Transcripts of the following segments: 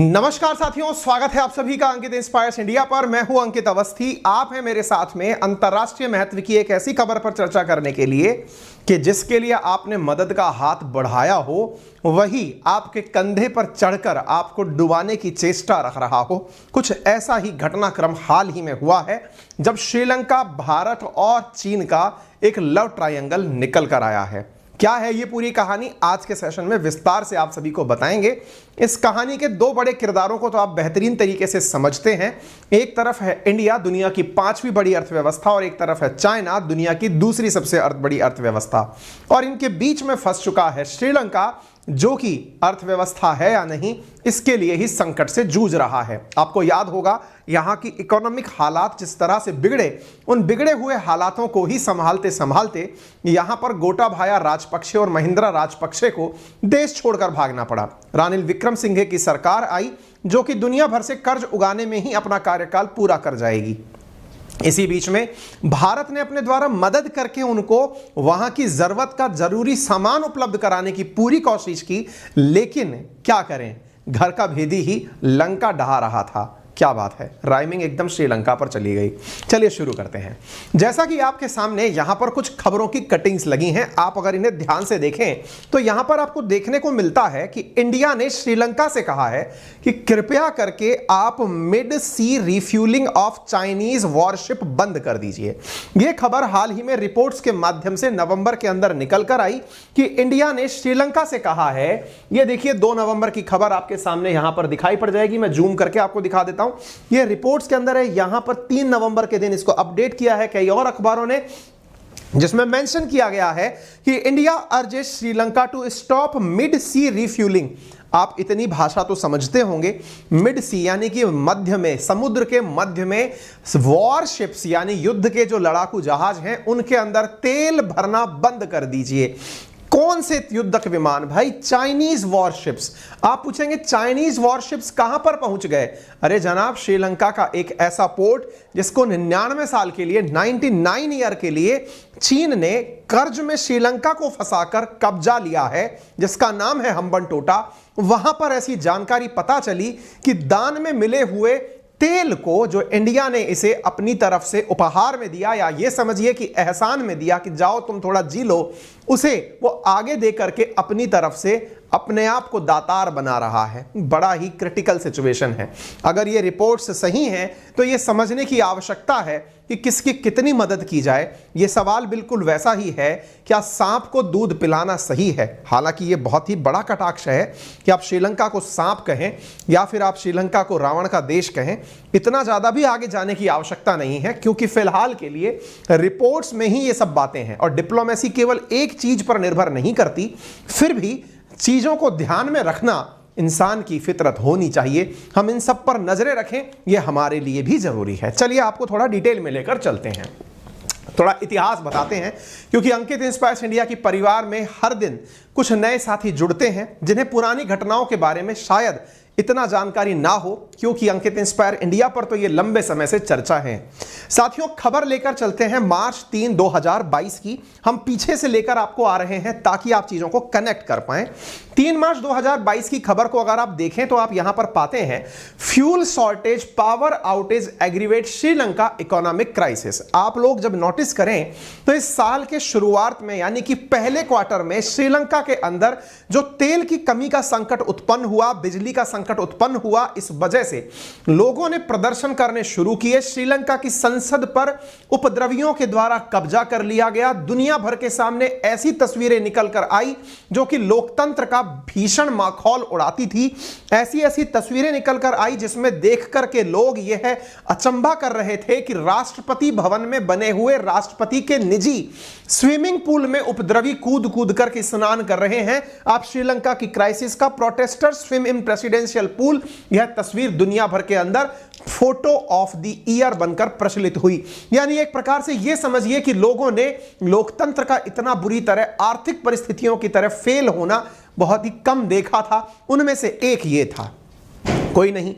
नमस्कार साथियों, स्वागत है आप सभी का अंकित इंस्पायर्स इंडिया पर। मैं हूं अंकित अवस्थी। आप हैं मेरे साथ में अंतर्राष्ट्रीय महत्व की एक ऐसी खबर पर चर्चा करने के लिए कि जिसके लिए आपने मदद का हाथ बढ़ाया हो वही आपके कंधे पर चढ़कर आपको डुबाने की चेष्टा रख रहा हो। कुछ ऐसा ही घटनाक्रम हाल ही में हुआ है जब श्रीलंका, भारत और चीन का एक लव ट्रायंगल निकल कर आया है। क्या है ये पूरी कहानी, आज के सेशन में विस्तार से आप सभी को बताएंगे। इस कहानी के दो बड़े किरदारों को तो आप बेहतरीन तरीके से समझते हैं। एक तरफ है इंडिया, दुनिया की 5वीं बड़ी अर्थव्यवस्था, और एक तरफ है चाइना, दुनिया की दूसरी सबसे बड़ी अर्थव्यवस्था। और इनके बीच में फंस चुका है श्रीलंका, जो कि अर्थव्यवस्था है या नहीं इसके लिए ही संकट से जूझ रहा है। आपको याद होगा यहां की इकोनॉमिक हालात जिस तरह से बिगड़े, उन बिगड़े हुए हालातों को ही संभालते संभालते यहां पर गोटाबाया राजपक्षे और महिंद्रा राजपक्षे को देश छोड़कर भागना पड़ा। रानिल विक्रमसिंघे की सरकार आई जो कि दुनिया भर से कर्ज उगाने में ही अपना कार्यकाल पूरा कर जाएगी। इसी बीच में भारत ने अपने द्वारा मदद करके उनको वहां की जरूरत का जरूरी सामान उपलब्ध कराने की पूरी कोशिश की, लेकिन क्या करें, घर का भेदी ही लंका ढहा रहा था। क्या बात है, राइमिंग एकदम श्रीलंका पर चली गई। चलिए शुरू करते हैं। जैसा कि आपके सामने यहां पर कुछ खबरों की कटिंग्स लगी हैं, आप अगर इन्हें ध्यान से देखें तो यहां पर आपको देखने को मिलता है कि इंडिया ने श्रीलंका से कहा है कि कृपया करके आप mid sea refuelling of Chinese warship बंद कर दीजिए। यह खबर हाल ही में रिपोर्ट्स के माध्यम से नवंबर के अंदर निकल कर आई कि इंडिया ने श्रीलंका से कहा है। यह देखिए 2 नवंबर की खबर आपके सामने यहां पर दिखाई पड़ जाएगी। मैं जूम करके आपको दिखा देता हूं। ये रिपोर्ट्स के अंदर है। यहां पर 3 नवंबर के दिन इसको अपडेट किया है कई और अखबारों ने, जिसमें मेंशन किया गया है कि India urges Sri Lanka to stop mid sea refuelling. आप इतनी भाषा तो समझते होंगे, मिड सी यानी कि मध्य में, समुद्र के मध्य में वॉरशिप्स यानी युद्ध के जो लड़ाकू जहाज हैं उनके अंदर तेल भरना बंद कर दीजिए। कौन से युद्धक विमान भाई? Chinese warships. आप पूछेंगे चाइनीज वॉरशिप्स कहां पर पहुंच गए? अरे जनाब, श्रीलंका का एक ऐसा पोर्ट जिसको 99 साल के लिए, 99 ईयर के लिए चीन ने कर्ज में श्रीलंका को फंसाकर कब्जा लिया है, जिसका नाम है हम्बनटोटा। वहां पर ऐसी जानकारी पता चली कि दान में मिले हुए तेल को जो इंडिया ने इसे अपनी तरफ से उपहार में दिया, या ये समझिए कि एहसान में दिया कि जाओ तुम थोड़ा जी लो, उसे वो आगे दे करके अपनी तरफ से अपने आप को दातार बना रहा है। बड़ा ही क्रिटिकल सिचुएशन है। अगर ये रिपोर्ट्स सही हैं तो ये समझने की आवश्यकता है कि किसकी कितनी मदद की जाए। ये सवाल बिल्कुल वैसा ही है, क्या सांप को दूध पिलाना सही है? हालांकि ये बहुत ही बड़ा कटाक्ष है कि आप श्रीलंका को सांप कहें या फिर आप श्रीलंका को रावण का देश कहें। इतना ज्यादा भी आगे जाने की आवश्यकता नहीं है, क्योंकि फिलहाल के लिए रिपोर्ट्स में ही ये सब बातें हैं और डिप्लोमेसी केवल एक चीज पर निर्भर नहीं करती। फिर भी चीजों को ध्यान में रखना इंसान की फितरत होनी चाहिए। हम इन सब पर नजरें रखें, यह हमारे लिए भी जरूरी है। चलिए आपको थोड़ा डिटेल में लेकर चलते हैं, थोड़ा इतिहास बताते हैं, क्योंकि अंकित इंस्पायर्स इंडिया की परिवार में हर दिन कुछ नए साथी जुड़ते हैं जिन्हें पुरानी घटनाओं के बारे में शायद इतना जानकारी ना हो, क्योंकि अंकित इंस्पायर इंडिया पर तो ये लंबे समय से चर्चा है। साथियों, खबर लेकर चलते हैं मार्च 3, 2022 की। हम पीछे से लेकर आपको आ रहे हैं ताकि आप चीजों को कनेक्ट कर पाएं। 3 मार्च 2022 की खबर को अगर आप देखें तो आप यहां पर पाते हैं, fuel shortage, power outage aggravate Sri Lanka economic crisis. आप लोग जब नोटिस करें तो इस साल के शुरुआत में यानी कि पहले क्वार्टर में श्रीलंका के अंदर जो तेल की कमी का संकट उत्पन्न हुआ, बिजली का संकट उत्पन्न हुआ, इस वजह से लोगों ने प्रदर्शन करने शुरू किए। श्रीलंका की संसद पर उपद्रवियों के द्वारा कब्जा कर लिया गया। दुनिया भर के सामने ऐसी तस्वीरें निकल कर आई जो कि लोकतंत्र का भीषण माखौल उड़ाती थी। ऐसी ऐसी तस्वीरें निकल कर आई जिसमें देख कर के लोग यह अचंभा कर रहे थे कि राष्ट्रपति भवन में बने हुए राष्ट्रपति के निजी स्विमिंग पूल में उपद्रवी कूद कूद कर के स्नान कर रहे हैं। आप श्रीलंका की क्राइसिस का protesters swim in presidential pool, यह तस्वीर दुनिया भर के अंदर फोटो ऑफ द ईयर बनकर प्रचलित हुई। यानी एक प्रकार से यह समझिए कि लोगों ने लोकतंत्र का इतना बुरी तरह आर्थिक परिस्थितियों की तरफ फेल होना बहुत ही कम देखा था। उनमें से एक ये था। कोई नहीं,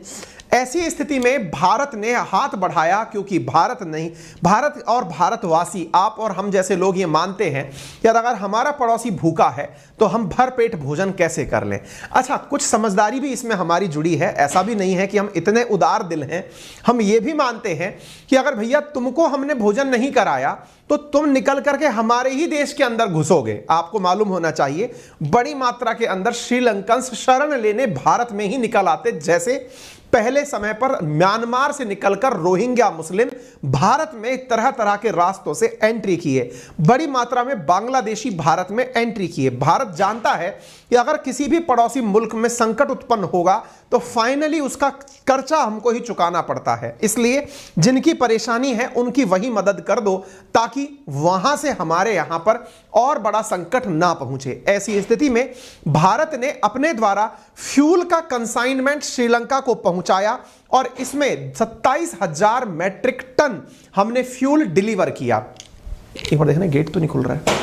ऐसी स्थिति में भारत ने हाथ बढ़ाया, क्योंकि भारत और भारतवासी, आप और हम जैसे लोग ये मानते हैं कि अगर हमारा पड़ोसी भूखा है तो हम भर पेट भोजन कैसे कर लें। अच्छा, कुछ समझदारी भी इसमें हमारी जुड़ी है, ऐसा भी नहीं है कि हम इतने उदार दिल हैं। हम ये भी मानते हैं कि अगर भैया तुमको हमने भोजन नहीं कराया तो तुम निकल करके हमारे ही देश के अंदर घुसोगे। आपको मालूम होना चाहिए बड़ी मात्रा के अंदर श्रीलंकन शरण लेने भारत में ही निकल आते, जैसे पहले समय पर म्यांमार से निकलकर रोहिंग्या मुस्लिम भारत में तरह तरह के रास्तों से एंट्री किए, बड़ी मात्रा में बांग्लादेशी भारत में एंट्री किए। भारत जानता है कि अगर किसी भी पड़ोसी मुल्क में संकट उत्पन्न होगा तो फाइनली उसका कर्जा हमको ही चुकाना पड़ता है। इसलिए जिनकी परेशानी है उनकी वही मदद कर दो, ताकि वहां से हमारे यहां पर और बड़ा संकट ना पहुंचे। ऐसी स्थिति में भारत ने अपने द्वारा फ्यूल का कंसाइनमेंट श्रीलंका को पहुंचाया और इसमें 27,000 मैट्रिक टन हमने फ्यूल डिलीवर किया। एक बार देखना, गेट तो नहीं खुल रहा है।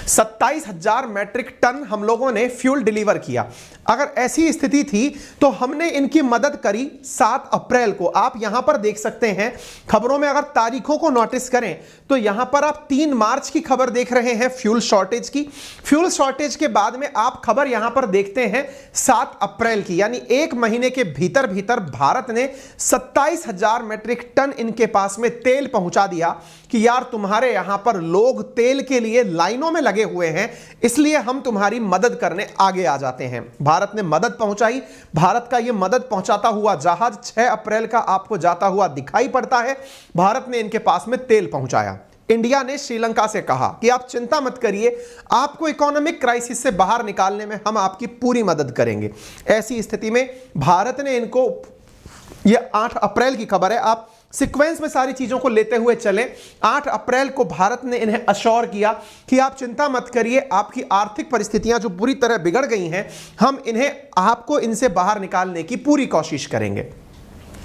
27,000 मैट्रिक टन हम लोगों ने फ्यूल डिलीवर किया। अगर ऐसी स्थिति थी तो हमने इनकी मदद करी 7 अप्रैल को। आप यहां पर देख सकते हैं खबरों में, अगर तारीखों को नोटिस करें तो यहां पर आप 3 मार्च की खबर देख रहे हैं फ्यूल शॉर्टेज की। फ्यूल शॉर्टेज के बाद में आप खबर यहां पर देखते हैं 7 अप्रैल की, यानी 1 महीने के भीतर भीतर भारत ने 27,000 मैट्रिक टन इनके पास में तेल पहुंचा दिया कि यार तुम्हारे यहां पर लोग तेल के लिए लाइनों में लगे हुए हैं, इसलिए हम तुम्हारी मदद करने आगे आ जाते हैं। भारत ने मदद पहुंचाई। भारत का यह मदद पहुंचाता हुआ जहाज 6 अप्रैल का आपको जाता हुआ दिखाई पड़ता है। भारत ने इनके पास में तेल पहुंचाया। इंडिया ने श्रीलंका से कहा कि आप चिंता मत करिए, आपको इकोनॉमिक क्राइसिस से बाहर निकालने में हम आपकी पूरी मदद करेंगे। ऐसी स्थिति में भारत ने इनको, यह 8 अप्रैल की खबर है, आप सीक्वेंस में सारी चीजों को लेते हुए चले। 8 अप्रैल को भारत ने इन्हें अश्योर किया कि आप चिंता मत करिए, आपकी आर्थिक परिस्थितियां जो बुरी तरह बिगड़ गई हैं, हम आपको इनसे बाहर निकालने की पूरी कोशिश करेंगे।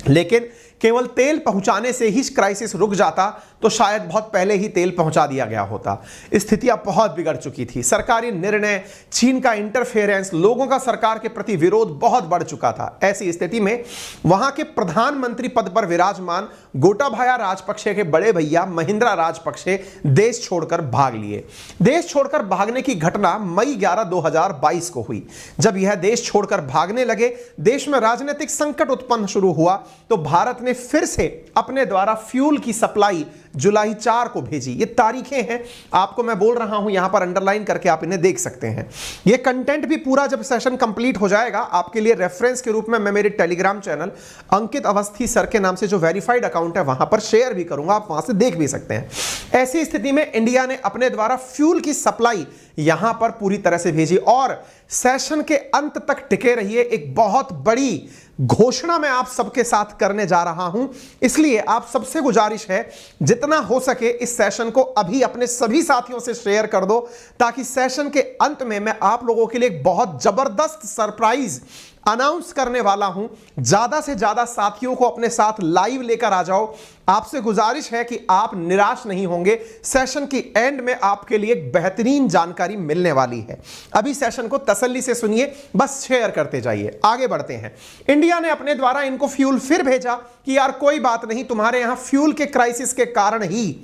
लेकिन केवल तेल पहुंचाने से ही क्राइसिस रुक जाता तो शायद बहुत पहले ही तेल पहुंचा दिया गया होता। स्थितियां बहुत बिगड़ चुकी थी। सरकारी निर्णय, चीन का इंटरफेरेंस, लोगों का सरकार के प्रति विरोध बहुत बढ़ चुका था। ऐसी स्थिति में वहां के प्रधानमंत्री पद पर विराजमान गोटाबाया राजपक्षे के बड़े भैया महिंद्रा राजपक्षे देश छोड़कर भाग लिए। देश छोड़कर भागने की घटना मई 11, 2022 को हुई। जब यह देश छोड़कर भागने लगे, देश में राजनीतिक संकट उत्पन्न शुरू हुआ, तो भारत ने फिर से अपने द्वारा फ्यूल की सप्लाई जुलाई 4 को भेजी। ये तारीखें हैं, आपको मैं बोल रहा हूं, यहां पर अंडरलाइन करके आप इन्हें देख सकते हैं। ये कंटेंट भी पूरा जब सेशन कंप्लीट हो जाएगा आपके लिए रेफरेंस के रूप में मैं मेरे टेलीग्राम चैनल अंकित अवस्थी सर के नाम से जो वेरीफाइड अकाउंट है वहां पर शेयर भी करूंगा, आप वहां से देख भी सकते हैं। ऐसी स्थिति में इंडिया ने अपने द्वारा फ्यूल की सप्लाई यहां पर पूरी तरह से भेजी और सेशन के अंत तक टिके रहिए। एक बहुत बड़ी घोषणा मैं आप सबके साथ करने जा रहा हूं, इसलिए आप सबसे गुजारिश है जितना हो सके इस सेशन को अभी अपने सभी साथियों से शेयर कर दो, ताकि सेशन के अंत में मैं आप लोगों के लिए एक बहुत जबरदस्त सरप्राइज अनाउंस करने वाला हूं। ज्यादा से ज्यादा साथियों को अपने साथ लाइव लेकर आ जाओ। आपसे गुजारिश है कि आप निराश नहीं होंगे। सेशन की एंड में आपके लिए एक बेहतरीन जानकारी मिलने वाली है। अभी सेशन को तसल्ली से सुनिए, बस शेयर करते जाइए। आगे बढ़ते हैं। इंडिया ने अपने द्वारा इनको फ्यूल फिर भेजा कि यार कोई बात नहीं, तुम्हारे यहां फ्यूल के क्राइसिस के कारण ही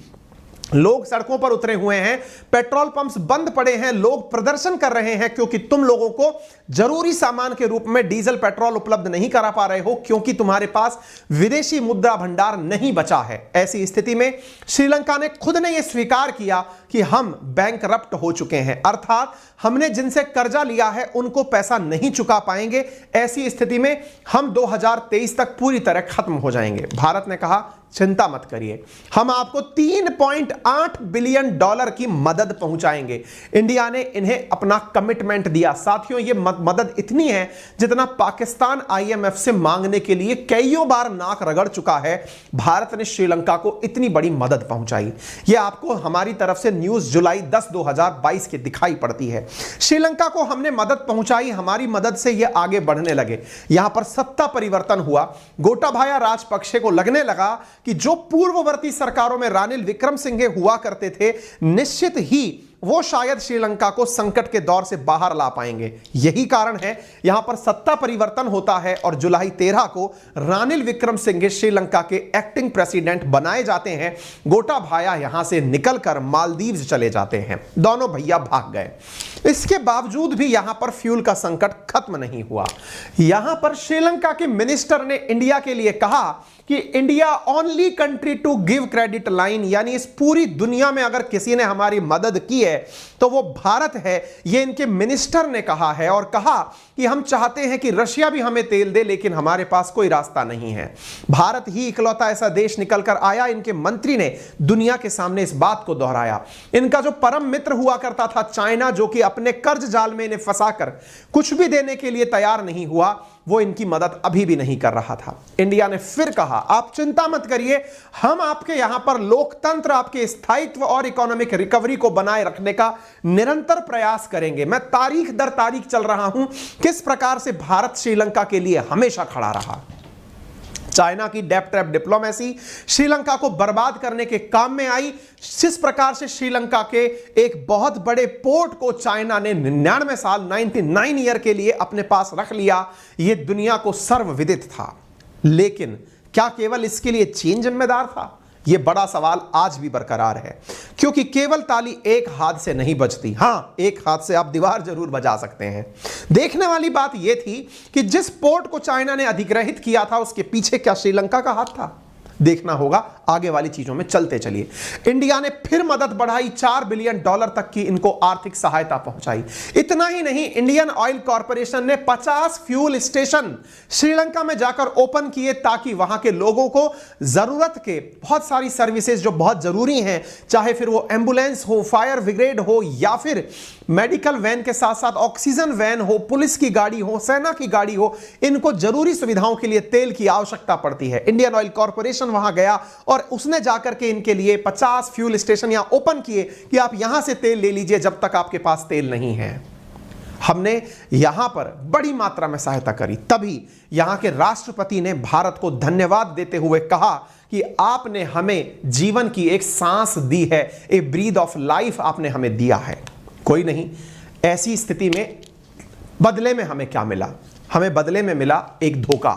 लोग सड़कों पर उतरे हुए हैं, पेट्रोल पंप्स बंद पड़े हैं, लोग प्रदर्शन कर रहे हैं क्योंकि तुम लोगों को जरूरी सामान के रूप में डीजल पेट्रोल उपलब्ध नहीं करा पा रहे हो, क्योंकि तुम्हारे पास विदेशी मुद्रा भंडार नहीं बचा है। ऐसी स्थिति में श्रीलंका ने खुद ने यह स्वीकार किया कि हम बैंकरप्ट हो चुके हैं, अर्थात हमने जिनसे कर्जा लिया है उनको पैसा नहीं चुका पाएंगे। ऐसी स्थिति में हम 2023 तक पूरी तरह खत्म हो जाएंगे। भारत ने कहा चिंता मत करिए, हम आपको $3.8 बिलियन की मदद पहुंचाएंगे। इंडिया ने इन्हें अपना कमिटमेंट दिया। साथियों, यह मदद इतनी है जितना पाकिस्तान IMF से मांगने के लिए कईयों बार नाक रगड़ चुका है। भारत ने श्रीलंका को इतनी बड़ी मदद पहुंचाई। यह आपको हमारी तरफ से न्यूज जुलाई 10, 2022 की दिखाई पड़ती है। श्रीलंका को हमने मदद पहुंचाई, हमारी मदद से यह आगे बढ़ने लगे। यहां पर सत्ता परिवर्तन हुआ। गोटाबाया राजपक्षे को लगने लगा कि जो पूर्ववर्ती सरकारों में रानिल विक्रमसिंघे हुआ करते थे, निश्चित ही वो शायद श्रीलंका को संकट के दौर से बाहर ला पाएंगे। यही कारण है यहां पर सत्ता परिवर्तन होता है और जुलाई 13 को रानिल विक्रमसिंघे श्रीलंका के एक्टिंग प्रेसिडेंट बनाए जाते हैं। गोटाबाया यहां से निकलकर मालदीव चले जाते हैं। दोनों भैया भाग गए। इसके बावजूद भी यहां पर फ्यूल का संकट खत्म नहीं हुआ। यहां पर श्रीलंका के मिनिस्टर ने इंडिया के लिए कहा कि India only country to give credit line, यानी इस पूरी दुनिया में अगर किसी ने हमारी मदद की है तो वो भारत है। ये इनके मिनिस्टर ने कहा है और कहा कि हम चाहते हैं कि रशिया भी हमें तेल दे, लेकिन हमारे पास कोई रास्ता नहीं है। भारत ही इकलौता ऐसा देश निकलकर आया। इनके मंत्री ने दुनिया के सामने इस बात को दोहराया। इनका जो परम मित्र हुआ करता था चाइना, जो कि अपने कर्ज जाल में इन्हें फंसाकर कुछ भी देने के लिए तैयार नहीं हुआ, वो इनकी मदद अभी भी नहीं कर रहा था। इंडिया ने फिर कहा, आप चिंता मत करिए, हम आपके यहां पर लोकतंत्र, आपके स्थायित्व और इकोनॉमिक रिकवरी को बनाए रखने का निरंतर प्रयास करेंगे। मैं तारीख दर तारीख चल रहा हूं किस प्रकार से भारत श्रीलंका के लिए हमेशा खड़ा रहा। चाइना की डेप ट्रैप डिप्लोमेसी श्रीलंका को बर्बाद करने के काम में आई। जिस प्रकार से श्रीलंका के एक बहुत बड़े पोर्ट को चाइना ने 99 साल 99 ईयर के लिए अपने पास रख लिया, यह दुनिया को सर्वविदित था। लेकिन क्या केवल इसके लिए चीन जिम्मेदार था? यह बड़ा सवाल आज भी बरकरार है, क्योंकि केवल ताली एक हाथ से नहीं बजती। हां, एक हाथ से आप दीवार जरूर बजा सकते हैं। देखने वाली बात यह थी कि जिस पोर्ट को चाइना ने अधिग्रहित किया था उसके पीछे क्या श्रीलंका का हाथ था? देखना होगा आगे वाली चीजों में। चलते चलिए, इंडिया ने फिर मदद बढ़ाई, $4 बिलियन तक की इनको आर्थिक सहायता पहुंचाई। इतना ही नहीं, इंडियन ऑयल कॉर्पोरेशन ने 50 फ्यूल स्टेशन श्रीलंका में जाकर ओपन किए, ताकि वहां के लोगों को जरूरत के बहुत सारी सर्विसेज जो बहुत जरूरी हैं, चाहे फिर वो एम्बुलेंस हो, फायर ब्रिगेड हो, या फिर मेडिकल वैन के साथ साथ ऑक्सीजन वैन हो, पुलिस की गाड़ी हो, सेना की गाड़ी हो, इनको जरूरी सुविधाओं के लिए तेल की आवश्यकता पड़ती है। इंडियन ऑयल कॉर्पोरेशन वहां गया और उसने जाकर के इनके लिए 50 फ्यूल स्टेशन यहां ओपन किए कि आप यहां से तेल ले लीजिए जब तक आपके पास तेल नहीं है। हमने यहां पर बड़ी मात्रा में सहायता करी। तभी यहां के राष्ट्रपति ने भारत को धन्यवाद देते हुए कहा कि आपने हमें जीवन की एक सांस दी है, ए ब्रीथ ऑफ लाइफ आपने हमें दिया है। कोई नहीं, ऐसी स्थिति में बदले में हमें क्या मिला? हमें बदले में मिला एक धोखा।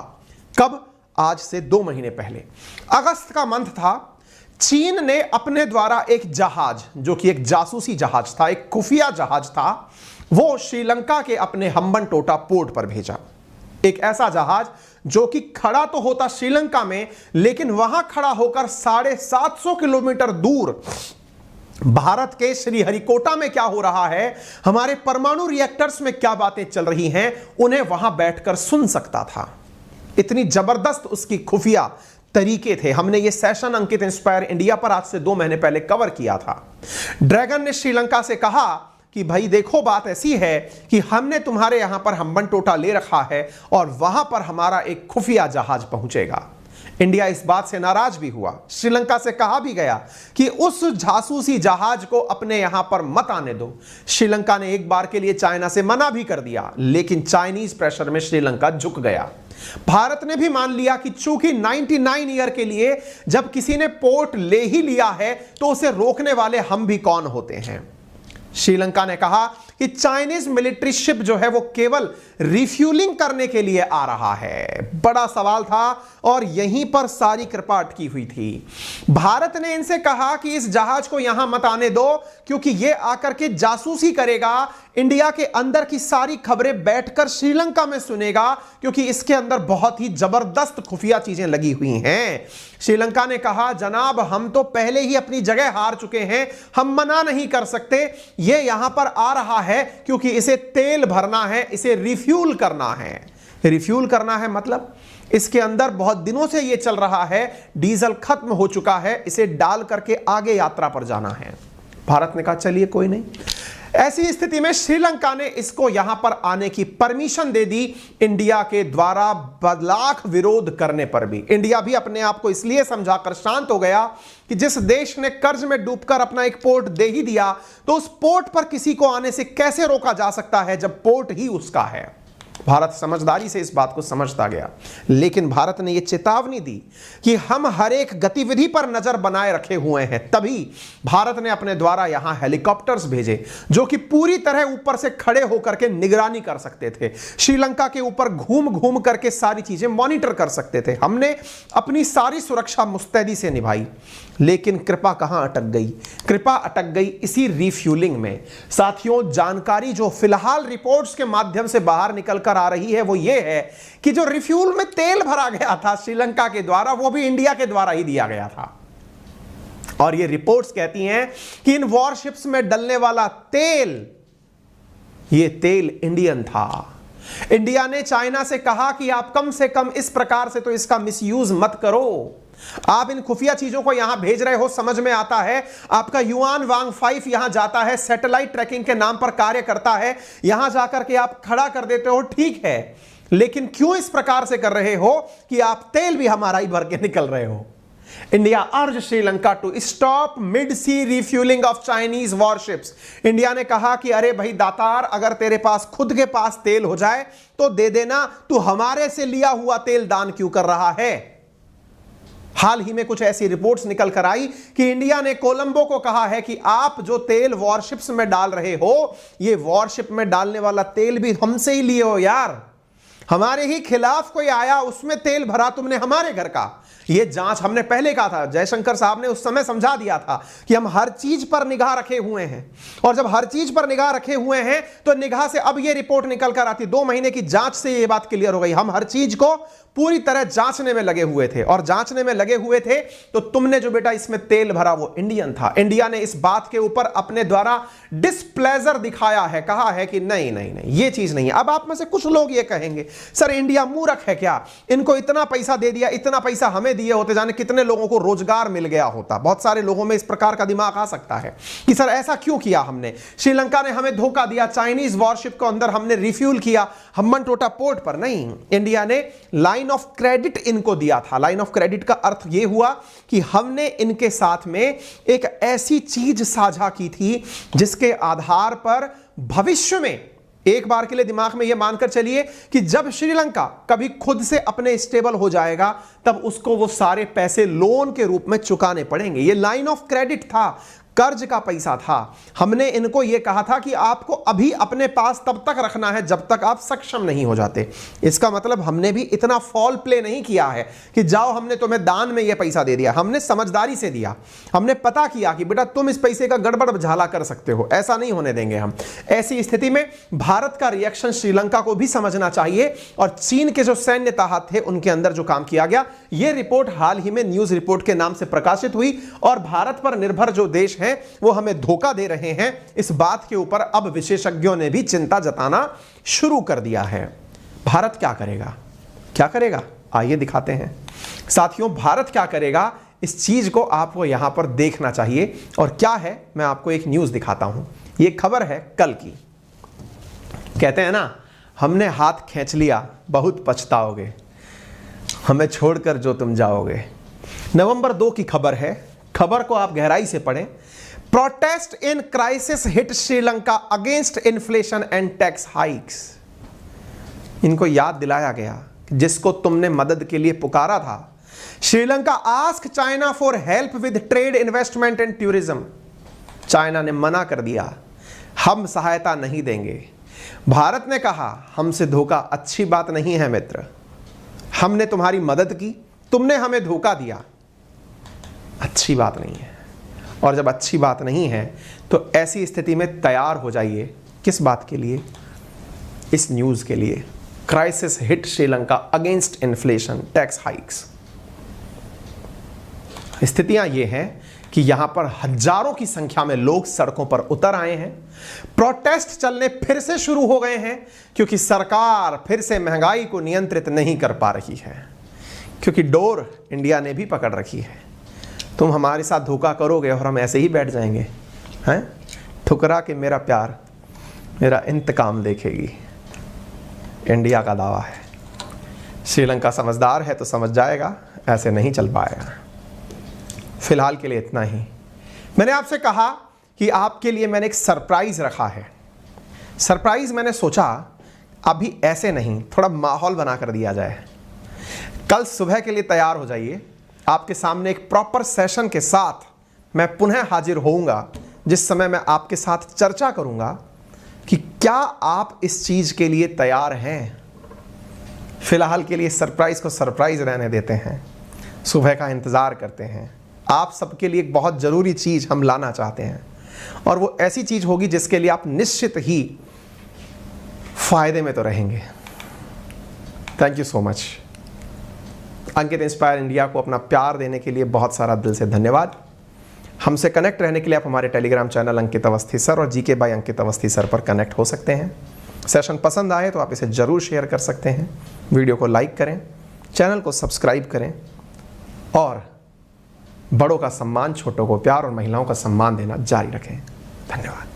कब? आज से 2 महीने पहले, अगस्त का मंथ था। चीन ने अपने द्वारा एक जहाज, जो कि एक जासूसी जहाज था, एक खुफिया जहाज था, वो श्रीलंका के अपने हम्बनटोटा पोर्ट पर भेजा। एक ऐसा जहाज जो कि खड़ा तो होता श्रीलंका में, लेकिन वहां खड़ा होकर 750 किलोमीटर दूर भारत के श्रीहरिकोटा में क्या हो रहा है, हमारे परमाणु रिएक्टर्स में क्या बातें चल रही हैं, उन्हें वहां बैठकर सुन सकता था। इतनी जबरदस्त उसकी खुफिया तरीके थे। हमने ये सेशन अंकित इंस्पायर इंडिया पर आज से 2 महीने पहले कवर किया था। ड्रैगन ने श्रीलंका से कहा कि भाई देखो, बात ऐसी है कि हमने तुम्हारे यहां पर हम्बनटोटा ले रखा है और वहां पर हमारा एक खुफिया जहाज पहुंचेगा। इंडिया इस बात से नाराज भी हुआ। श्रीलंका से कहा भी गया कि उस जासूसी जहाज को अपने यहां पर मत आने दो। श्रीलंका ने एक बार के लिए चाइना से मना भी कर दिया, लेकिन चाइनीज प्रेशर में श्रीलंका झुक गया। भारत ने भी मान लिया कि चूंकि 99 ईयर के लिए जब किसी ने पोर्ट ले ही लिया है तो उसे रोकने वाले हम भी कौन होते हैं। श्रीलंका ने कहा कि चाइनीज मिलिट्री शिप जो है वो केवल रिफ्यूलिंग करने के लिए आ रहा है। बड़ा सवाल था और यहीं पर सारी कृपा अटकी हुई थी। भारत ने इनसे कहा कि इस जहाज को यहां मत आने दो, क्योंकि यह आकर के जासूसी करेगा, इंडिया के अंदर की सारी खबरें बैठकर श्रीलंका में सुनेगा, क्योंकि इसके अंदर बहुत ही जबरदस्त खुफिया चीजें लगी हुई हैं। श्रीलंका ने कहा, जनाब हम तो पहले ही अपनी जगह हार चुके हैं, हम मना नहीं कर सकते। यह यहां पर आ रहा है क्योंकि इसे तेल भरना है, इसे रिफ्यूल करना है। रिफ्यूल करना है मतलब इसके अंदर बहुत दिनों से यह चल रहा है, डीजल खत्म हो चुका है, इसे डाल करके आगे यात्रा पर जाना है। भारत ने कहा चलिए कोई नहीं। ऐसी स्थिति में श्रीलंका ने इसको यहां पर आने की परमिशन दे दी, इंडिया के द्वारा बलाख विरोध करने पर भी। इंडिया भी अपने आप को इसलिए समझाकर शांत हो गया कि जिस देश ने कर्ज में डूबकर अपना एक पोर्ट दे ही दिया, तो उस पोर्ट पर किसी को आने से कैसे रोका जा सकता है जब पोर्ट ही उसका है। भारत समझदारी से इस बात को समझता गया, लेकिन भारत ने यह चेतावनी दी कि हम हर एक गतिविधि पर नजर बनाए रखे हुए हैं। तभी भारत ने अपने द्वारा यहां हेलीकॉप्टर्स भेजे जो कि पूरी तरह ऊपर से खड़े होकर के निगरानी कर सकते थे, श्रीलंका के ऊपर घूम घूम करके सारी चीजें मॉनिटर कर सकते थे। हमने अपनी सारी सुरक्षा मुस्तैदी से निभाई, लेकिन कृपा कहां अटक गई? कृपा अटक गई इसी रिफ्यूलिंग में। साथियों, जानकारी जो फिलहाल रिपोर्ट्स के माध्यम से बाहर निकल कर आ रही है वो ये है कि जो रिफ्यूल में तेल भरा गया था श्रीलंका के द्वारा, वो भी इंडिया के द्वारा ही दिया गया था। और ये रिपोर्ट्स कहती हैं कि इन वॉरशिप्स में डलने वाला तेल, ये तेल इंडियन था। इंडिया ने चाइना से कहा कि आप कम से कम इस प्रकार से तो इसका मिसयूज मत करो। आप इन खुफिया चीजों को यहां भेज रहे हो, समझ में आता है। आपका युआन वांग 5 यहां जाता है, सैटेलाइट ट्रैकिंग के नाम पर कार्य करता है, यहां जाकर के आप खड़ा कर देते हो, ठीक है, लेकिन क्यों इस प्रकार से कर रहे हो कि आप तेल भी हमारा ही भर के निकल रहे हो? India urge Sri Lanka to stop mid sea refuelling of Chinese warships. India ने कहा कि अरे भाई दातार, अगर तेरे पास खुद के पास तेल हो जाए तो दे देना, तू हमारे से लिया हुआ तेल दान क्यों कर रहा है? हाल ही में कुछ ऐसी रिपोर्ट्स निकल कर आई कि इंडिया ने कोलंबो को कहा है कि आप जो तेल वॉरशिप्स में डाल रहे हो, ये वॉरशिप में डालने वाला तेल भी हमसे ही लिए हो यार। हमारे ही खिलाफ कोई आया, उसमें तेल भरा तुमने हमारे घर का। ये जांच हमने पहले कहा था, जयशंकर साहब ने उस समय समझा दिया था कि हम हर चीज पर निगाह रखे हुए हैं, और जब हर चीज पर निगाह रखे हुए हैं तो निगाह से अब ये रिपोर्ट निकल कर आती। 2 महीने की जांच से ये बात क्लियर हो गई, हम हर चीज को पूरी तरह जांचने में लगे हुए थे, और जांचने में लगे हुए थे तो तुमने जो बेटा इसमें तेल भरा वो इंडियन था। इंडिया ने इस बात के ऊपर अपने द्वारा डिस्प्लेजर दिखाया है, कहा है कि नहीं नहीं नहीं, ये चीज नहीं है। अब आप में से कुछ लोग ये कहेंगे, सर इंडिया मूर्ख है क्या, इनको इतना पैसा दे दिया, इतना पैसा हमें दिए होते, जाने कितने लोगों को रोजगार मिल गया होता। बहुत सारे लोगों में इस प्रकार का दिमाग आ सकता है कि सर ऐसा क्यों किया हमने, श्रीलंका ने हमें धोखा दिया, चाइनीज वॉरशिप को अंदर हमने रिफ्यूल किया हम्बनटोटा पोर्ट पर। नहीं, इंडिया ने लाइन ऑफ क्रेडिट इनको दिया था। लाइन ऑफ क्रेडिट का अर्थ यह हुआ कि हमने इनके साथ में एक ऐसी चीज साझा की थी जिसके आधार पर भविष्य में, एक बार के लिए दिमाग में यह मानकर चलिए कि जब श्रीलंका कभी खुद से अपने स्टेबल हो जाएगा तब उसको वो सारे पैसे लोन के रूप में चुकाने पड़ेंगे। ये लाइन ऑफ क्रेडिट था, कर्ज का पैसा था। हमने इनको यह कहा था कि आपको अभी अपने पास तब तक रखना है जब तक आप सक्षम नहीं हो जाते। इसका मतलब हमने भी इतना फॉल प्ले नहीं किया है कि जाओ हमने तुम्हें दान में यह पैसा दे दिया। हमने समझदारी से दिया, हमने पता किया कि बेटा तुम इस पैसे का गड़बड़ झाला कर सकते हो, ऐसा नहीं होने देंगे हम। ऐसी स्थिति में भारत का रिएक्शन श्रीलंका को भी समझना चाहिए, और चीन के जो सैन्य ताकत थे उनके अंदर जो काम किया गया। यह रिपोर्ट हाल ही में न्यूज रिपोर्ट के नाम से प्रकाशित हुई, और भारत पर निर्भर जो देश हैं वो हमें धोखा दे रहे हैं, इस बात के ऊपर अब विशेषज्ञों ने भी चिंता जताना शुरू कर दिया है। भारत क्या करेगा? क्या करेगा आइए दिखाते हैं। साथियों, भारत क्या करेगा इस चीज को आपको यहां पर देखना चाहिए। और क्या है, मैं आपको एक न्यूज दिखाता हूं। यह खबर है कल की। कहते हैं ना, हमने हाथ खींच लिया बहुत पछताओगे, हमें छोड़कर जो तुम जाओगे। नवंबर 2 की खबर है, खबर को आप गहराई से पढ़ें। Protest in crisis hit Sri Lanka against inflation and tax hikes. इनको याद दिलाया गया जिसको तुमने मदद के लिए पुकारा था। Sri Lanka ask China for help with trade investment and tourism. China ने मना कर दिया, हम सहायता नहीं देंगे। भारत ने कहा हमसे धोखा अच्छी बात नहीं है मित्र, हमने तुम्हारी मदद की, तुमने हमें धोखा दिया, अच्छी बात नहीं है। और जब अच्छी बात नहीं है तो ऐसी स्थिति में तैयार हो जाइए किस बात के लिए? इस न्यूज़ के लिए। Crisis hit Sri Lanka against inflation tax hikes. स्थितियां ये हैं कि यहां पर हजारों की संख्या में लोग सड़कों पर उतर आए हैं। प्रोटेस्ट चलने फिर से शुरू हो गए हैं क्योंकि सरकार फिर से महंगाई को नियंत्रित नहीं कर पा रही है, क्योंकि डोर इंडिया ने भी पकड़ रखी है। तुम हमारे साथ धोखा करोगे और हम ऐसे ही बैठ जाएंगे हैं? ठुकरा के मेरा प्यार मेरा इंतकाम देखेगी, इंडिया का दावा है। श्रीलंका समझदार है तो समझ जाएगा, ऐसे नहीं चल पाएगा। फिलहाल के लिए इतना ही। मैंने आपसे कहा कि आपके लिए मैंने एक सरप्राइज रखा है। सरप्राइज मैंने सोचा अभी ऐसे नहीं, थोड़ा माहौल बना कर दिया जाए। कल सुबह के लिए तैयार हो जाइए, आपके सामने एक प्रॉपर सेशन के साथ मैं पुनः हाजिर होऊंगा, जिस समय मैं आपके साथ चर्चा करूंगा कि क्या आप इस चीज के लिए तैयार हैं। फिलहाल के लिए सरप्राइज को सरप्राइज रहने देते हैं, सुबह का इंतजार करते हैं। आप सबके लिए एक बहुत जरूरी चीज हम लाना चाहते हैं, और वो ऐसी चीज होगी जिसके लिए आप निश्चित ही फायदे में तो रहेंगे। Thank you so much. Ankit inspire India को अपना प्यार देने के लिए बहुत सारा दिल से धन्यवाद। हमसे कनेक्ट रहने के लिए आप हमारे टेलीग्राम चैनल अंकित अवस्थी सर और GK by Ankit Awasthi sir पर कनेक्ट हो सकते हैं। सेशन पसंद आए तो आप इसे ज़रूर शेयर कर सकते हैं, वीडियो को लाइक करें, चैनल को सब्सक्राइब करें, और बड़ों का सम्मान, छोटों को प्यार और महिलाओं का सम्मान देना जारी रखें। धन्यवाद।